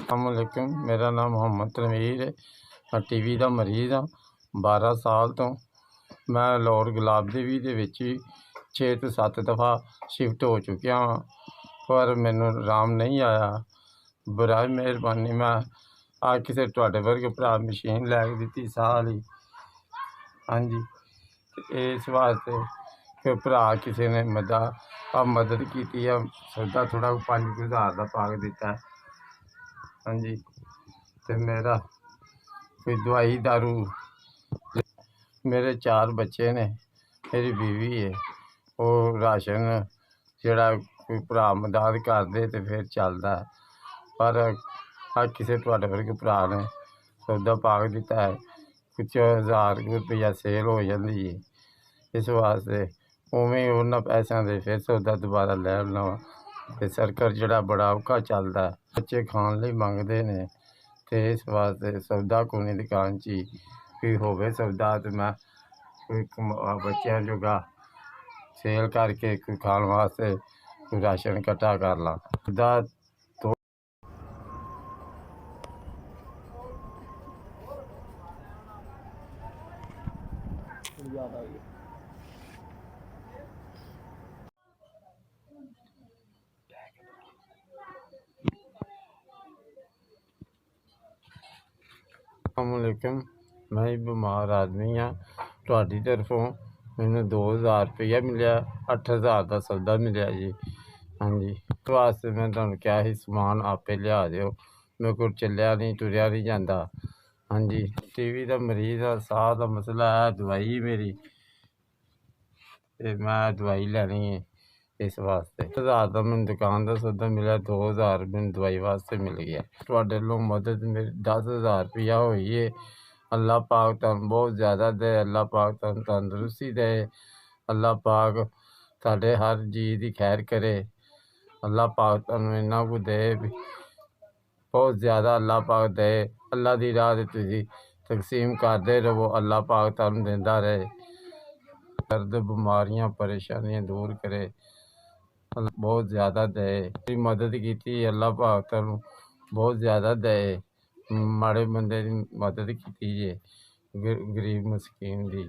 अस्सलामुअलैकुम। मेरा नाम मोहम्मद तनवीर है। मैं टीवी का मरीज़ हाँ। 12 साल तो मैं लाहौर गुलाब देवी ਦੇ ਵਿੱਚ 6 ਤੋਂ 7 दफ़ा शिफ्ट हो चुकिया हाँ, पर मैनू आराम नहीं आया। बराए मेहरबानी मैं आ किसी तुहाडे वर्गे भरा मशीन लै के दित्ती साह वाली। हाँ जी, इस वास्ते कि भरा किसी ने मदद की है। सौदा थोड़ा 5,000 का पा के दिता है। हाँ जी, तो मेरा कोई दवाई दारू, मेरे 4 बच्चे ने, मेरी बीवी है। वो राशन जोड़ा कोई भरा मदद कर दे तो फिर चलता है, पर किसी तुहाडे वर्गे भरा ने सौदा पा के दिता है। कुछ 1000 रुपया सेल हो जाती है। इस वास्ते उवें उन्होंने पैसों से फिर सौदा दोबारा लै आना वा। ते सर्कल जोड़ा बड़ा औखा चलता है, बच्चे खाने लई मंगते ने। तो इस वास्ते सौदा कोई दुकान च कोई होवे सौदा तो मैं कोई बच्चों जोगा सेल करके कोई खाने वास्ते कोई राशन इकट्ठा कर ला। सौदा तो अस्सलामुअलैकुम। मैं ही बीमार आदमी हाँ। तुहाडी तरफों मैनू 2,000 रुपया मिले, 8,000 का सौदा मिले जी। हाँ जी, इस वास्ते मैं तुहानू क्या ही समान आपे लिया दिओ। मेरे को चलिया नहीं टुरिया नहीं जाता। हाँ जी, टीवी का मरीज़ है, साह का मसला है, दवाई मेरी मैं दवाई लैनी है। इस वास्ते 1000 का मैं दुकान का सौदा मिला, 2,000 मैंने दवाई वास्ते मिल गया। तुहाडे लोग मदद मेरी 10,000 रुपया हुई है। अल्लाह पाक तुहानू बहुत ज़्यादा दे, अल्लाह पाक तुहानू तंदुरुस्ती दे, अल्लाह पाक तुहाडे हर जी की खैर करे। अल्लाह पाक तुहानू इन्ना कुछ दे, बहुत ज़्यादा अल्लाह पाक दे। अल्लाह की राह ते तुसीं तकसीम करते रहो, अल्लाह पाक तुहानू देंदा रहे। दर्द बीमारियां परेशानियां दूर करे, बहुत ज़्यादा दे। मदद की अल्लाह पाक तुहानू बहुत ज़्यादा दे। माड़े बंदे की मदद की जे, गरीब मस्कीन की।